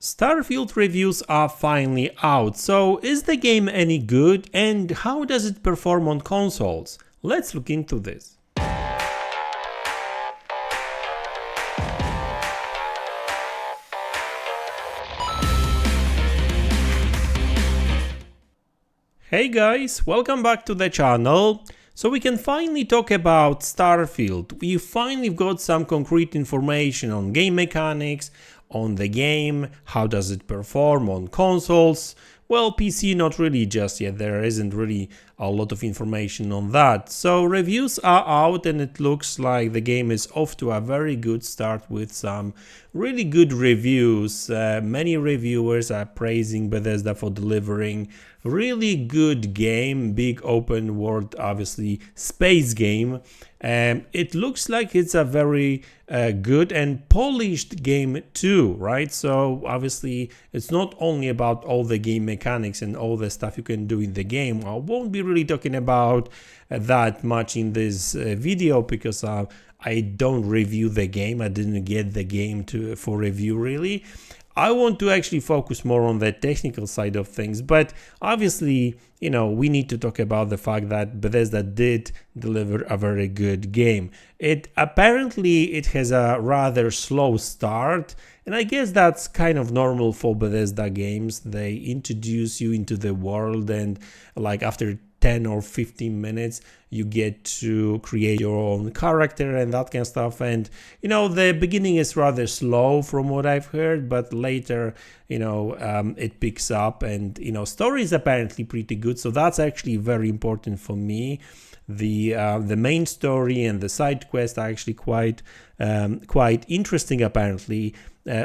Starfield reviews are finally out, so is the game any good and how does it perform on consoles? Let's look into this. Hey guys, welcome back to the channel. So we can finally talk about Starfield. We finally got some concrete information on game mechanics, on the game, how does it perform on consoles. Well, PC not really just yet, there isn't really a lot of information on that. So reviews are out and it looks like the game is off to a very good start with some really good reviews. Many reviewers are praising Bethesda for delivering really good game, big open world, obviously space game. It looks like it's a very good and polished game too, right? So obviously it's not only about all the game mechanics and all the stuff you can do in the game. I won't be really talking about that much in this video because I don't review the game. I didn't get the game for review really. I want to actually focus more on the technical side of things, but obviously, you know, we need to talk about the fact that Bethesda did deliver a very good game. It has a rather slow start, and I guess that's kind of normal for Bethesda games. They introduce you into the world and like after 10 or 15 minutes you get to create your own character and that kind of stuff, and you know the beginning is rather slow from what I've heard, but later it picks up, and story is apparently pretty good, so that's actually very important for me. The main story and the side quests are actually quite interesting apparently.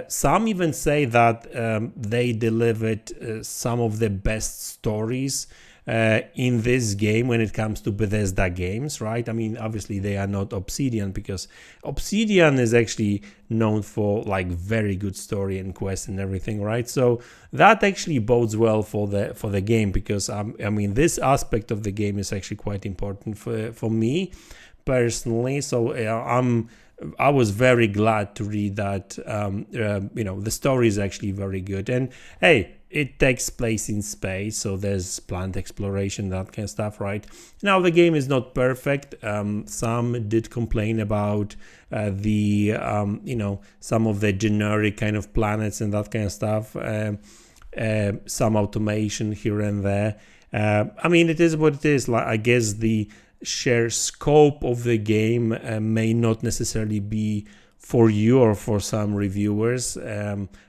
Some even say that they delivered some of the best stories in this game when it comes to Bethesda games, right? I mean, obviously they are not Obsidian, because Obsidian is actually known for like very good story and quests and everything, right? So that actually bodes well for the game, because I mean this aspect of the game is actually quite important for me personally. So I was very glad to read that the story is actually very good, and hey, it takes place in space, so there's planet exploration, that kind of stuff, right? Now the game is not perfect. Some did complain about some of the generic kind of planets and that kind of stuff. Some automation here and there. I mean, it is what it is. Like, I guess the sheer scope of the game may not necessarily be for you or for some reviewers.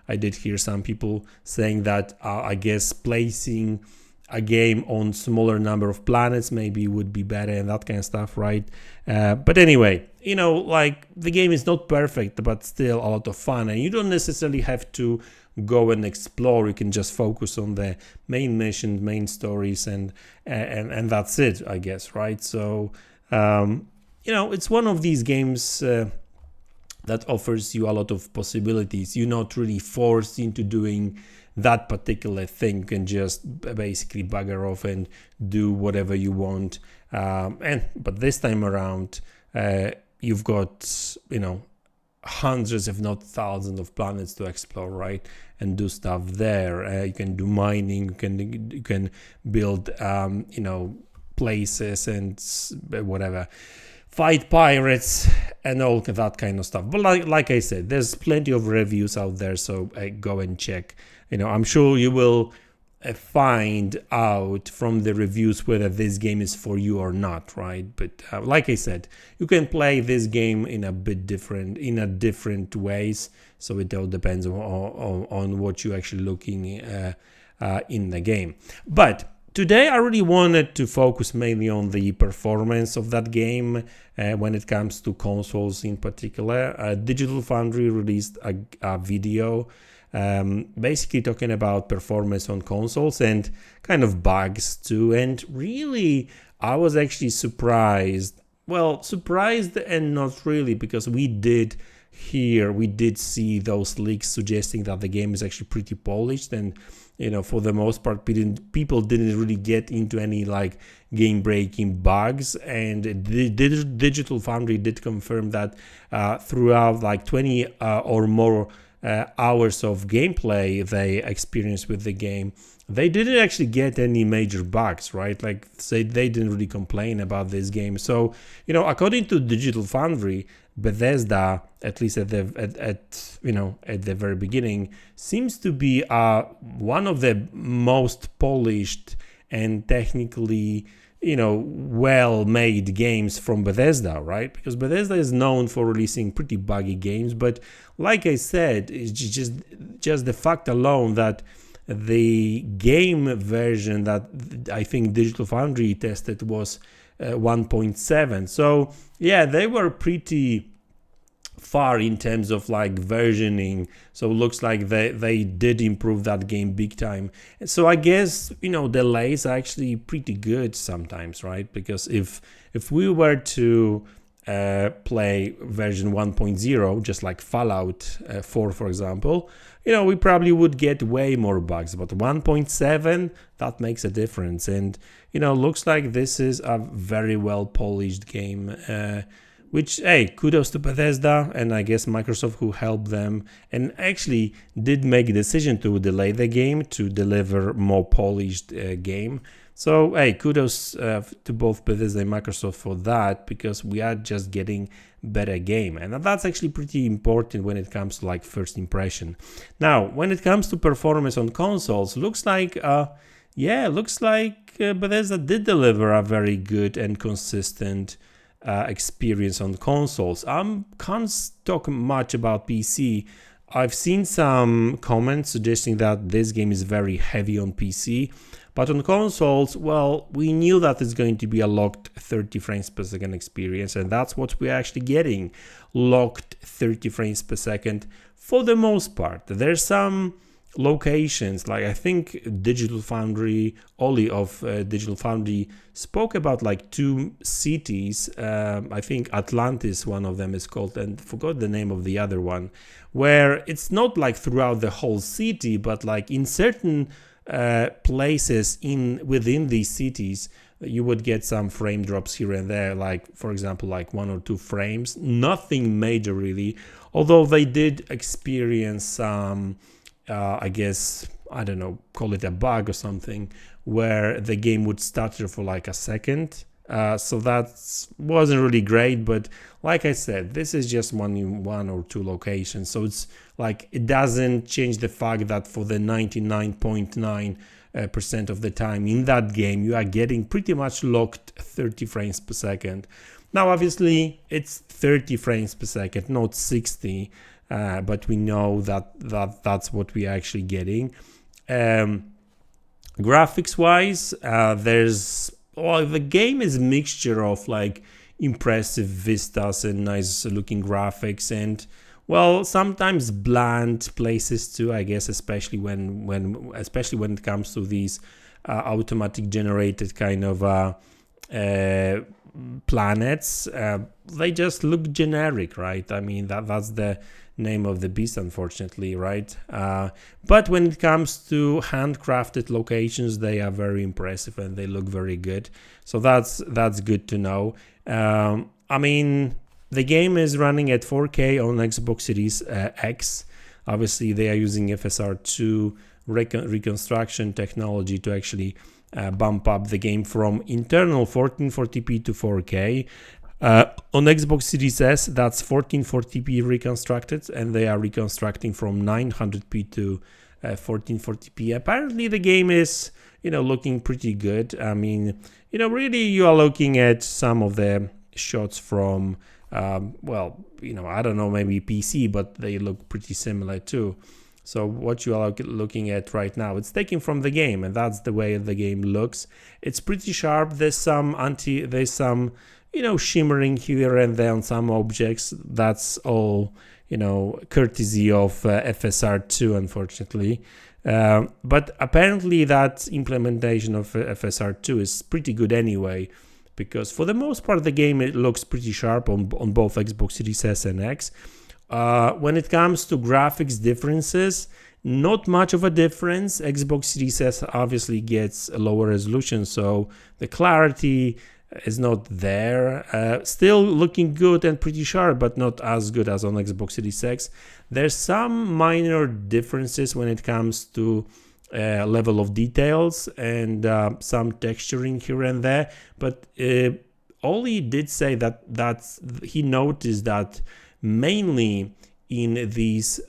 I did hear some people saying that I guess placing a game on smaller number of planets maybe would be better and that kind of stuff, right? But anyway, like the game is not perfect, but still a lot of fun, and you don't necessarily have to go and explore. You can just focus on the main mission, main stories, and that's it, I guess, right? So it's one of these games that offers you a lot of possibilities. You're not really forced into doing that particular thing. You can just basically bugger off and do whatever you want. But this time around, you've got hundreds, if not thousands, of planets to explore, right? And do stuff there. You can do mining. You can build places and whatever. Fight pirates and all that kind of stuff. But like I said, there's plenty of reviews out there, so go and check. I'm sure you will find out from the reviews whether this game is for you or not, right? But like I said, you can play this game in a different ways, so it all depends on what you're actually looking in the game. But today I really wanted to focus mainly on the performance of that game when it comes to consoles in particular. Digital Foundry released a video basically talking about performance on consoles and kind of bugs too, and really I was actually surprised and not really, because we did see those leaks suggesting that the game is actually pretty polished, and for the most part people didn't really get into any like game breaking bugs, and Digital Foundry did confirm that throughout like 20 or more hours of gameplay they experienced with the game, they didn't actually get any major bugs, right? Like they didn't really complain about this game. So, according to Digital Foundry, Bethesda, at least at the very beginning, seems to be one of the most polished and technically well-made games from Bethesda, right? Because Bethesda is known for releasing pretty buggy games, but like I said, it's just the fact alone that the game version that I think Digital Foundry tested was 1.7. So yeah, they were pretty far in terms of like versioning, so looks like they did improve that game big time. So I guess delays are actually pretty good sometimes, right? Because if we were to play version 1.0, just like Fallout 4 for example, we probably would get way more bugs, but 1.7, that makes a difference. And looks like this is a very well polished game, which, hey, kudos to Bethesda and I guess Microsoft, who helped them and actually did make a decision to delay the game to deliver more polished game. So, hey, kudos to both Bethesda and Microsoft for that, because we are just getting better game. And that's actually pretty important when it comes to like first impression. Now, when it comes to performance on consoles, looks like Bethesda did deliver a very good and consistent experience on consoles. I can't talk much about PC. I've seen some comments suggesting that this game is very heavy on PC, but on consoles, well, we knew that it's going to be a locked 30 frames per second experience, and that's what we're actually getting, locked 30 frames per second for the most part. There's some locations, like I think Digital Foundry, Oli of Digital Foundry spoke about like 2 cities, I think Atlantis, one of them is called, and forgot the name of the other one, where it's not like throughout the whole city, but like in certain places within these cities, you would get some frame drops here and there, like for example like 1 or 2 frames, nothing major really, although they did experience some I guess, I don't know, call it a bug or something, where the game would stutter for like a second. So that wasn't really great, but like I said, this is just one or 2 locations. So it's like, it doesn't change the fact that for the 99.9% of the time in that game, you are getting pretty much locked 30 frames per second. Now, obviously, it's 30 frames per second, not 60. But we know that's what we're actually getting. Graphics wise, the game is a mixture of like impressive vistas and nice looking graphics, and well, sometimes bland places too, I guess, especially when it comes to these automatic generated kind of planets. They just look generic, right? I mean, that's the name of the beast, unfortunately, right? But when it comes to handcrafted locations, they are very impressive and they look very good. So that's good to know. I mean, the game is running at 4K on Xbox Series X. Obviously, they are using FSR2 reconstruction technology to actually bump up the game from internal 1440p to 4K. On Xbox Series S, that's 1440p reconstructed, and they are reconstructing from 900p to 1440p. Apparently, the game is, looking pretty good. I mean, really, you are looking at some of the shots from, I don't know, maybe PC, but they look pretty similar too. So what you are looking at right now, it's taken from the game, and that's the way the game looks. It's pretty sharp. There's some shimmering here and there on some objects. That's all, courtesy of FSR2, unfortunately. But apparently that implementation of FSR2 is pretty good anyway, because for the most part, the game, it looks pretty sharp on both Xbox Series S and X. When it comes to graphics differences, not much of a difference. Xbox Series S obviously gets a lower resolution, so the clarity is not there. Still looking good and pretty sharp, but not as good as on Xbox Series X. There's some minor differences when it comes to level of details and some texturing here and there, but Ollie did say that he noticed that mainly in these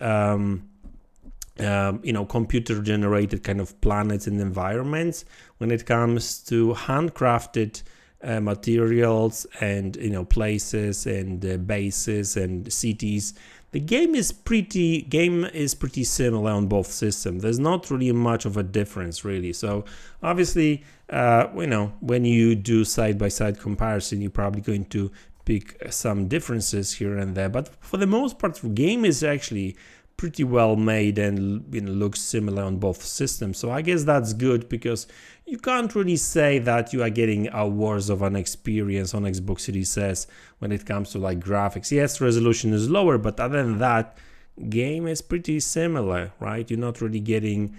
computer generated kind of planets and environments, when it comes to handcrafted materials and places and bases and cities, the game is pretty similar on both systems. There's not really much of a difference really. So obviously when you do side-by-side comparison, you're probably going to pick some differences here and there, but for the most part the game is actually pretty well made and looks similar on both systems. So I guess that's good, because you can't really say that you are getting a worse of an experience on Xbox Series S when it comes to like graphics. Yes, resolution is lower, but other than that, game is pretty similar, right? You're not really getting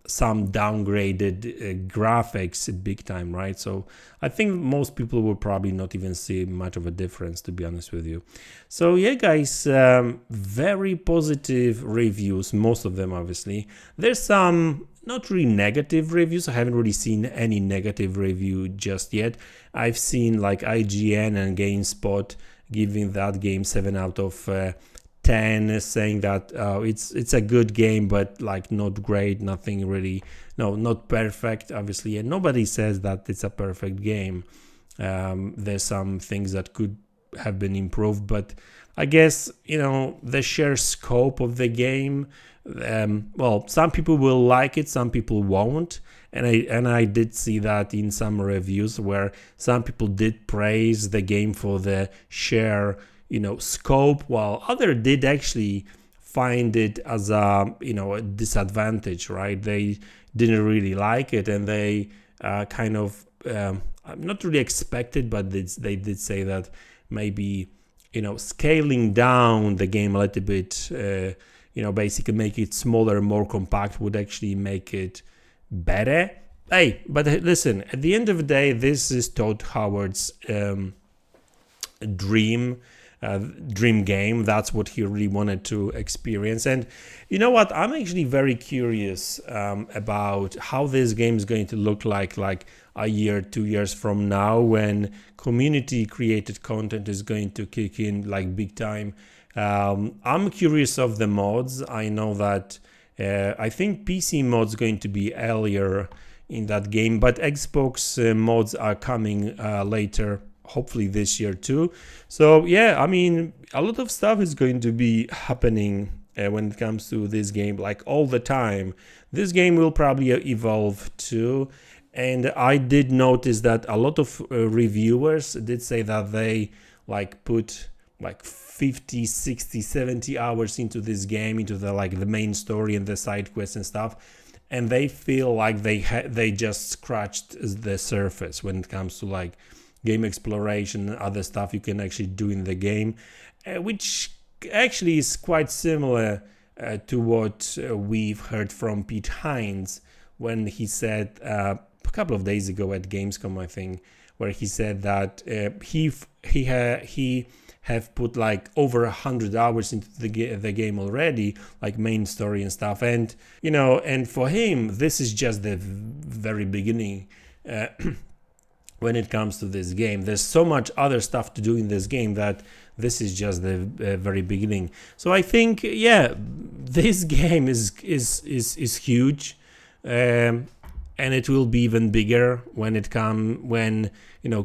some downgraded graphics big time, right? So I think most people will probably not even see much of a difference, to be honest with you. So yeah, guys, very positive reviews, most of them obviously. There's some not really negative reviews. I haven't really seen any negative review just yet. I've seen like IGN and GameSpot giving that game 7 out of 10, saying that it's a good game, but like not great, nothing really, not perfect obviously, and nobody says that it's a perfect game. There's some things that could have been improved, but I guess the sheer scope of the game, well, some people will like it, some people won't, and I did see that in some reviews where some people did praise the game for the sheer scope, while others did actually find it as a a disadvantage, right? They didn't really like it, and they kind of not really expected, but they did say that maybe scaling down the game a little bit, basically make it smaller, more compact, would actually make it better. Hey, but listen, at the end of the day, this is Todd Howard's dream game. That's what he really wanted to experience. And you know what, I'm actually very curious about how this game is going to look like a year, 2 years from now, when community created content is going to kick in like big time. I'm curious of the mods. I know that I think PC mods going to be earlier in that game, but Xbox mods are coming later, hopefully this year too. So yeah, I mean, a lot of stuff is going to be happening when it comes to this game, like all the time. This game will probably evolve too, and I did notice that a lot of reviewers did say that they put 50, 60, 70 hours into this game, into the main story and the side quests and stuff, and they feel like they just scratched the surface when it comes to game exploration and other stuff you can actually do in the game, which actually is quite similar to what we've heard from Pete Hines when he said a couple of days ago at Gamescom, I think, where he said that he have put over 100 hours into the game already, main story and stuff, and and for him this is just the very beginning. When it comes to this game, there's so much other stuff to do in this game that this is just the very beginning. So I think, yeah, this game is huge, and it will be even bigger when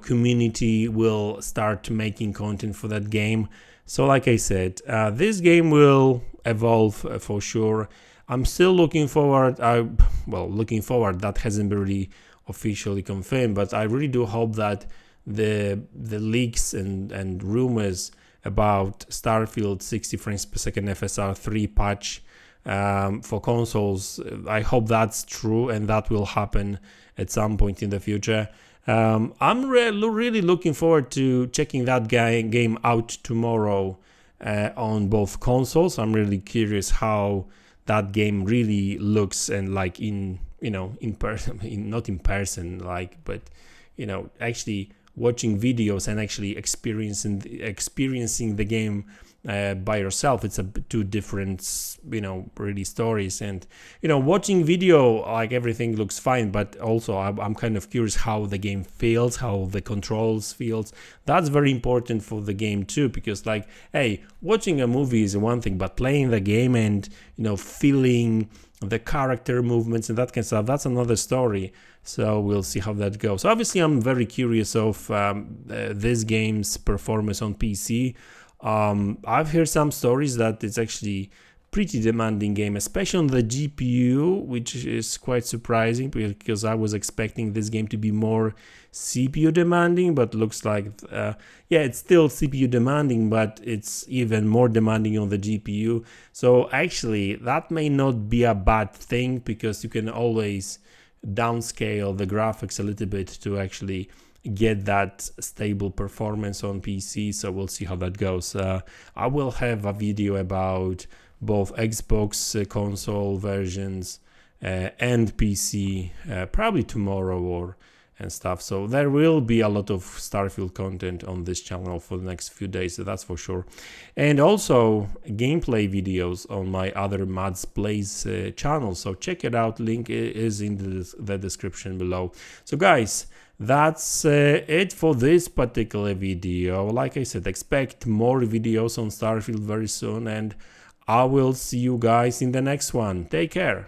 community will start making content for that game. So like I said, this game will evolve for sure. I'm still looking forward. That hasn't been really officially confirmed, but I really do hope that the leaks and rumors about Starfield 60 frames per second FSR 3 patch for consoles, I hope that's true and that will happen at some point in the future. I'm really looking forward to checking that game out tomorrow on both consoles. I'm really curious how that game really looks, and in person, not in person, but actually watching videos and actually experiencing the game by yourself. It's two different, really stories. And watching video, like, everything looks fine, but also I'm kind of curious how the game feels, how the controls feels. That's very important for the game too, because, like, hey, watching a movie is one thing, but playing the game and feeling the character movements and that kind of stuff, that's another story. So we'll see how that goes. Obviously, I'm very curious of this game's performance on PC. I've heard some stories that it's actually pretty demanding game, especially on the GPU, which is quite surprising because I was expecting this game to be more CPU demanding, but looks like it's still CPU demanding, but it's even more demanding on the GPU. So actually that may not be a bad thing, because you can always downscale the graphics a little bit to actually get that stable performance on PC. So we'll see how that goes. I will have a video about both Xbox console versions and PC probably tomorrow and stuff. So there will be a lot of Starfield content on this channel for the next few days, so that's for sure. And also gameplay videos on my other MaDz Plays channel, so check it out. Link is in the description below. So guys, that's it for this particular video. Like I said, expect more videos on Starfield very soon, and I will see you guys in the next one. Take care.